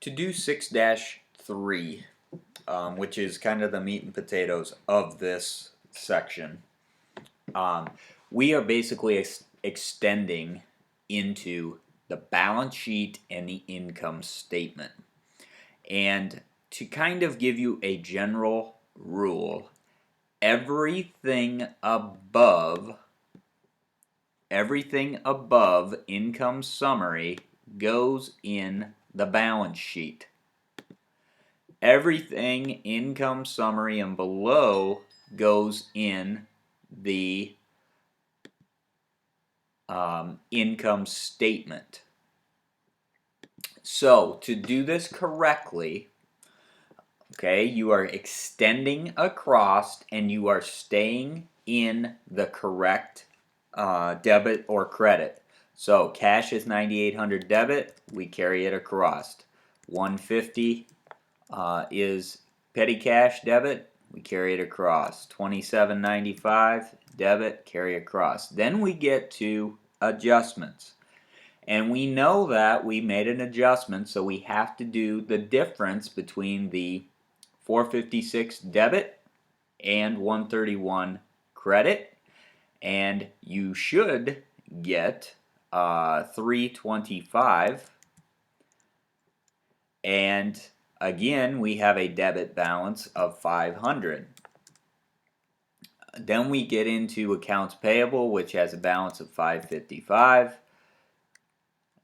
To do 6-3, which is kind of the meat and potatoes of this section, we are basically extending into the balance sheet and the income statement. And to kind of give you a general rule, everything above income summary goes in the balance sheet. Everything income summary and below goes in the income statement. So to do this correctly, okay, you are extending across and you are staying in the correct debit or credit. So cash is 9,800 debit, we carry it across. 150 is petty cash debit, we carry it across. 27.95 debit, carry across. Then we get to adjustments. And we know that we made an adjustment, so we have to do the difference between the 456 debit and 131 credit. And you should get 325. And again, we have a debit balance of 500. Then we get into accounts payable, which has a balance of 555.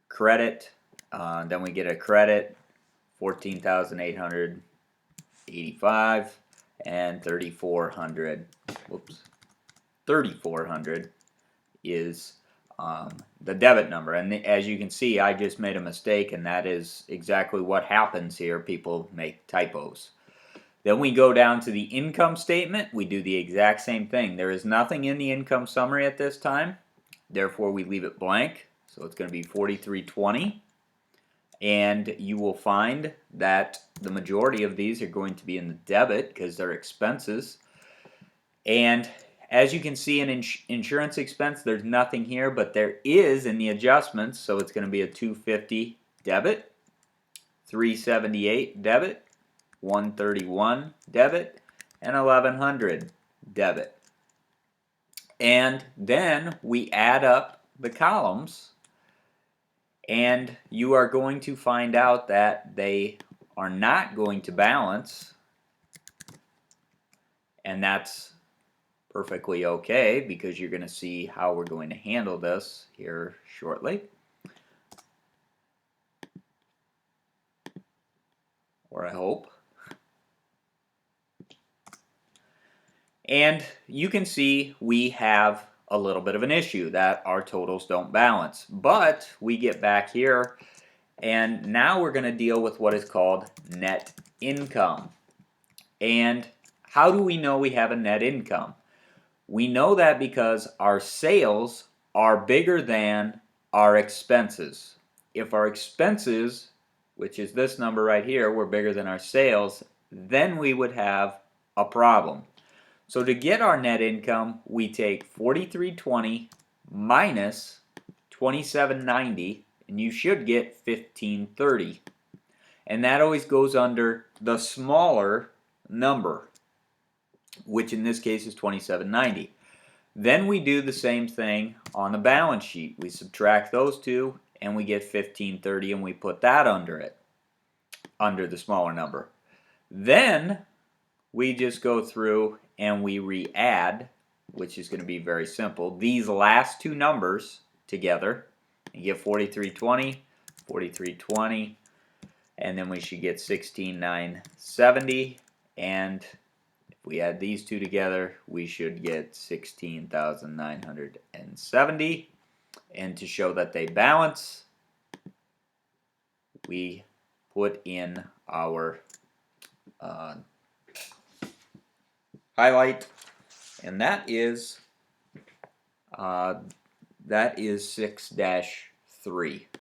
Credit, then we get a credit, 14,885 and 3,400. Whoops, 3,400 is the debit number. And as you can see, I just made a mistake, and that is exactly what happens here. People make typos. Then we go down to the income statement. We do the exact same thing. There is nothing in the income summary at this time, therefore we leave it blank. So it's going to be 4320, and you will find that the majority of these are going to be in the debit because they're expenses. And as you can see in insurance expense, there's nothing here, but there is in the adjustments. So it's going to be a 250 debit, 378 debit, 131 debit, and 1100 debit. And then we add up the columns, and you are going to find out that they are not going to balance, and that's perfectly okay because you're going to see how we're going to handle this here shortly. Or I hope. And you can see we have a little bit of an issue that our totals don't balance. But we get back here, and now we're going to deal with what is called net income. And how do we know we have a net income? We know that because our sales are bigger than our expenses. If our expenses, which is this number right here, were bigger than our sales, then we would have a problem. So to get our net income, we take 4320 minus 2790, and you should get 1530. And that always goes under the smaller number, which in this case is 2790. Then we do the same thing on the balance sheet. We subtract those two, and we get 1530, and we put that under it, under the smaller number. Then we just go through and we re-add, which is going to be very simple, these last two numbers together. You get 4320, 4320, and then we should get 16,970, and if we add these two together, we should get 16,970. And to show that they balance, we put in our highlight, and that is 6-3.